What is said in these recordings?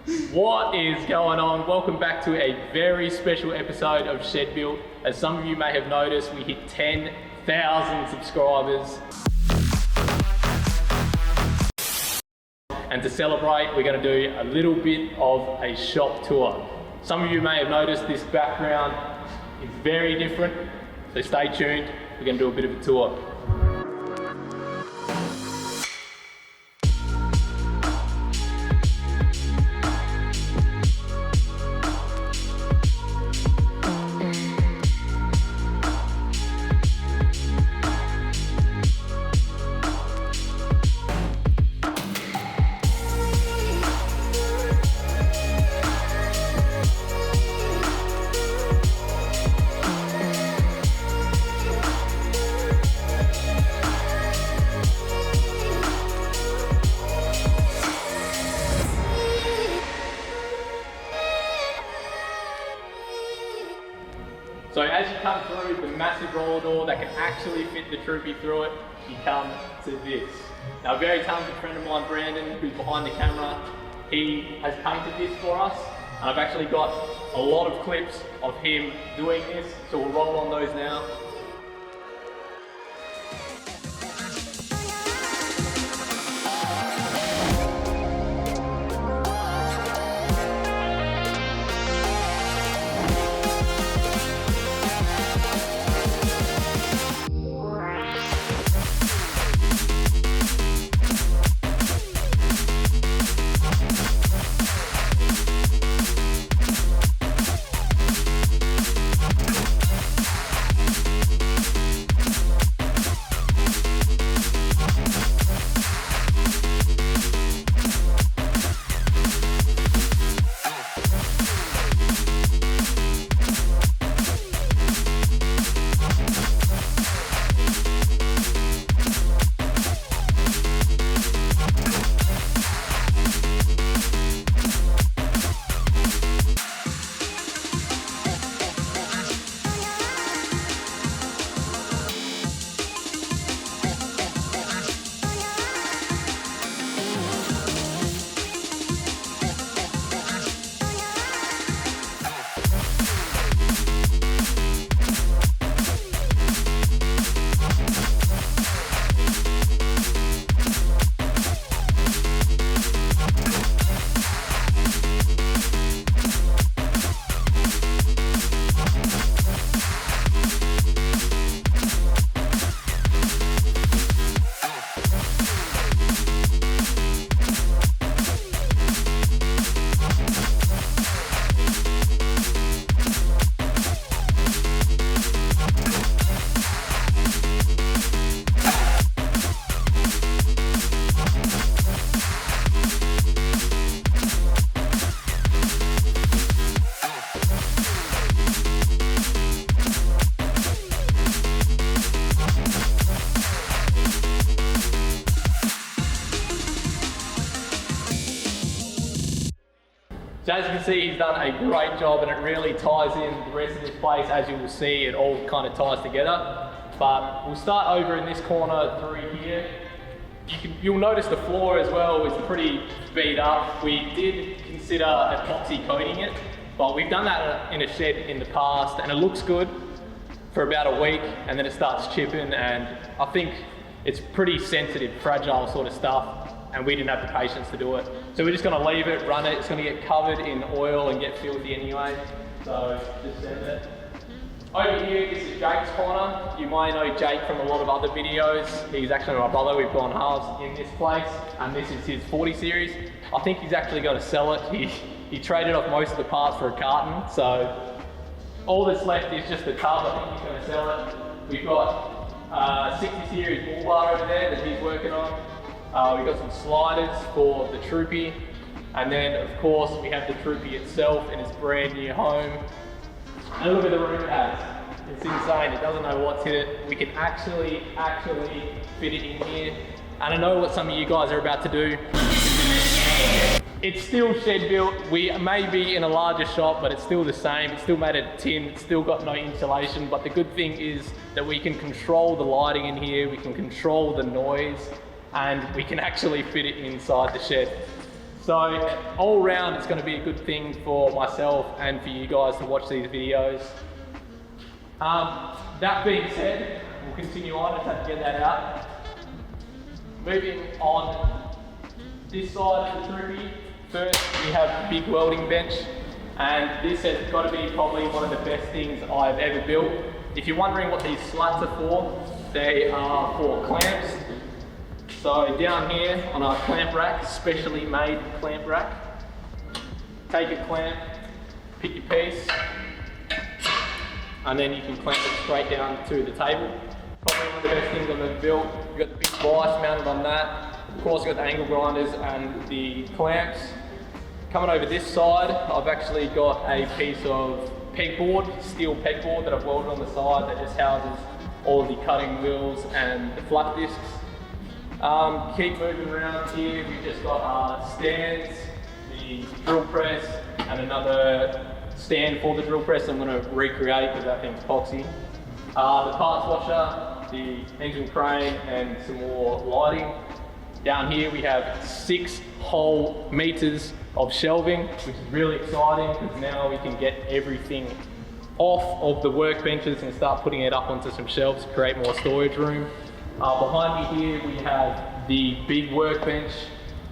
What is going on? Welcome back to a very special episode of Shed Built. As some of you may have noticed, we hit 10,000 subscribers. And to celebrate, we're going to do a little bit of a shop tour. Some of you may have noticed this background is very different, so stay tuned. We're going to do a bit of a tour. So as you come through the massive roller door that can actually fit the Troopy through it, you come to this. Now a very talented friend of mine, Brandon, who's behind the camera, he has painted this for us. And I've actually got a lot of clips of him doing this, so we'll roll on those now. So as you can see, he's done a great job and it really ties in the rest of this place. As you will see, it all kind of ties together. But we'll start over in this corner through here. You'll notice the floor as well is pretty beat up. We did consider epoxy coating it, but we've done that in a shed in the past and it looks good for about a week and then it starts chipping, and I think it's pretty sensitive, fragile sort of stuff. And we didn't have the patience to do it. So we're just gonna leave it, run it. It's gonna get covered in oil and get filthy anyway. So just send it. Over here, this is Jake's corner. You might know Jake from a lot of other videos. He's actually my brother. We've gone halves in this place. And this is his 40 series. I think he's actually gonna sell it. He traded off most of the parts for a carton. So all that's left is just the tub. I think he's gonna sell it. We've got 60 series bull bar over there that he's working on. We've got some sliders for the Troopy, and then of course we have the Troopy itself in its brand new home. And look at the room it has. It's insane, it doesn't know what's in it. We can actually fit it in here. And I know what some of you guys are about to do. It's still shed built. We may be in a larger shop, but it's still the same. It's still made of tin. It's still got no insulation. But the good thing is that we can control the lighting in here. We can control the noise, and we can actually fit it inside the shed. So all round, it's going to be a good thing for myself and for you guys to watch these videos. That being said, we'll continue on. Let's have to get that out. Moving on this side of the troopy, first we have the big welding bench, and this has got to be probably one of the best things I've ever built. If you're wondering what these slats are for, they are for clamps. So down here on our clamp rack, specially made clamp rack, take a clamp, pick your piece, and then you can clamp it straight down to the table. Probably one of the best things I've ever built. You've got the big vise mounted on that. Of course, you've got the angle grinders and the clamps. Coming over this side, I've actually got a piece of pegboard, steel pegboard that I've welded on the side that just houses all the cutting wheels and the flat discs. Keep moving around here, we've just got our stands, the drill press, and another stand for the drill press I'm going to recreate because that thing's epoxy. The parts washer, the engine crane, and some more lighting. Down here we have 6 whole meters of shelving, which is really exciting because now we can get everything off of the workbenches and start putting it up onto some shelves to create more storage room. Behind me here we have the big workbench,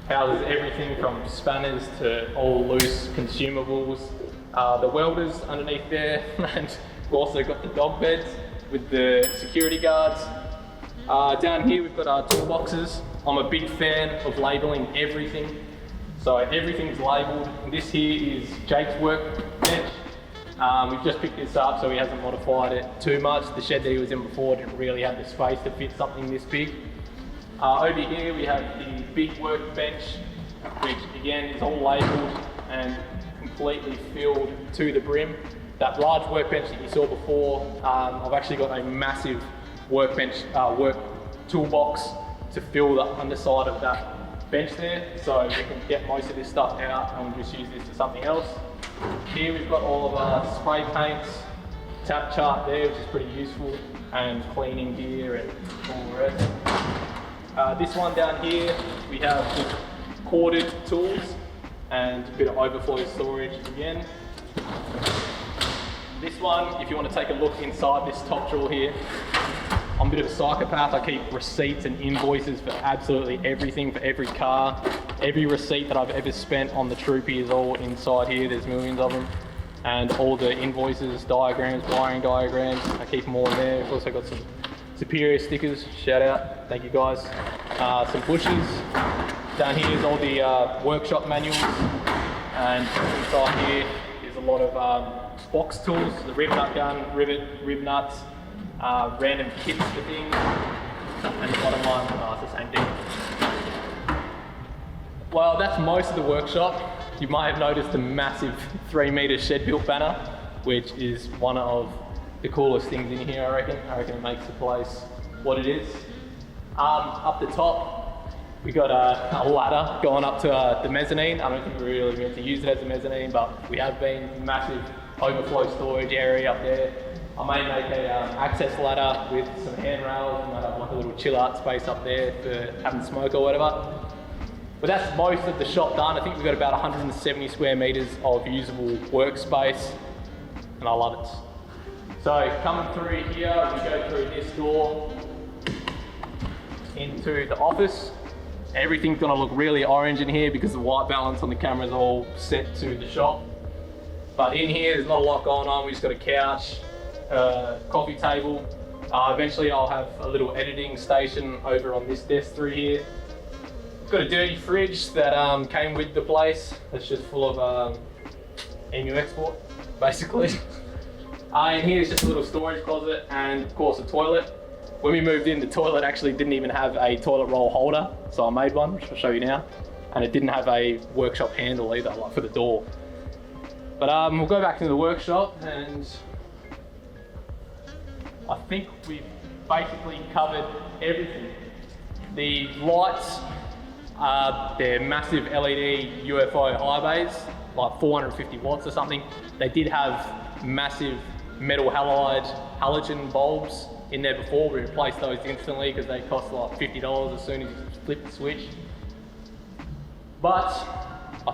houses everything from spanners to all loose consumables. The welders underneath there, and we've also got the dog beds with the security guards. Down here we've got our toolboxes. I'm a big fan of labelling everything. So everything's labelled. This here is Jake's workbench. We've just picked this up so he hasn't modified it too much. The shed that he was in before didn't really have the space to fit something this big. Over here we have the big workbench, which again is all labelled and completely filled to the brim. That large workbench that you saw before, I've actually got a massive workbench, work toolbox to fill the underside of that bench there, so we can get most of this stuff out and we'll just use this for something else. Here we've got all of our spray paints, tap chart there, which is pretty useful, and cleaning gear and all the rest. This one down here, we have the corded tools and a bit of overflow storage again. This one, if you want to take a look inside this top drawer here, I'm a bit of a psychopath. I keep receipts and invoices for absolutely everything, for every car. Every receipt that I've ever spent on the troopy is all inside here. There's millions of them. And all the invoices, diagrams, wiring diagrams, I keep them all in there. I've also got some Superior stickers, shout out, thank you guys. Some bushes. Down here is all the workshop manuals. And inside here is a lot of box tools, the rib nut gun, rivet, rib nuts, random kits for things, and the bottom one, it's the same thing. Well, that's most of the workshop. You might have noticed a massive 3-meter shed built banner, which is one of the coolest things in here, I reckon. I reckon it makes the place what it is. Up the top, we got a ladder going up to the mezzanine. I don't think we really meant to use it as a mezzanine, but we have been. Massive overflow storage area up there. I may make a access ladder with some handrails and have like a little chill out space up there for having smoke or whatever. But that's most of the shop done. I think we've got about 170 square meters of usable workspace, and I love it. So coming through here, we go through this door into the office. Everything's gonna look really orange in here because the white balance on the camera is all set to the shop. But in here, there's not a lot going on. We just got a couch, coffee table. Eventually I'll have a little editing station over on this desk through here. Got a dirty fridge that came with the place. That's just full of emu export, basically. And here's just a little storage closet and of course a toilet. When we moved in, the toilet actually didn't even have a toilet roll holder, so I made one, which I'll show you now. And it didn't have a workshop handle either, like for the door. But we'll go back to the workshop, and I think we've basically covered everything. The lights, they're massive LED UFO high bays, like 450 watts or something. They did have massive metal halide halogen bulbs in there before. We replaced those instantly because they cost like $50 as soon as you flip the switch. But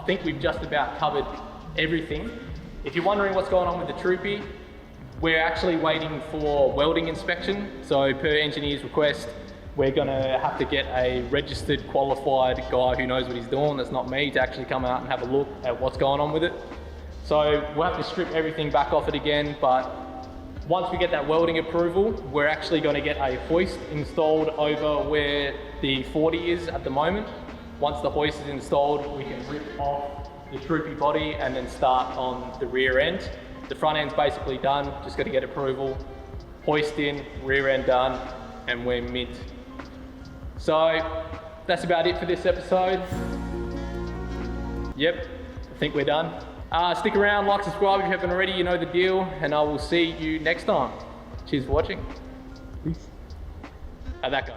think we've just about covered everything. If you're wondering what's going on with the Troopy, we're actually waiting for welding inspection. So per engineer's request, we're gonna have to get a registered, qualified guy who knows what he's doing, that's not me, to actually come out and have a look at what's going on with it. So we'll have to strip everything back off it again, but once we get that welding approval, we're actually gonna get a hoist installed over where the 40 is at the moment. Once the hoist is installed, we can rip off the Troopy body and then start on the rear end. The front end's basically done, just got to get approval, hoist in, rear end done, and we're mint. So that's about it for this episode. Yep, I think we're done. Stick around, like, subscribe if you haven't already, you know the deal, and I will see you next time. Cheers for watching. Peace. How'd that go?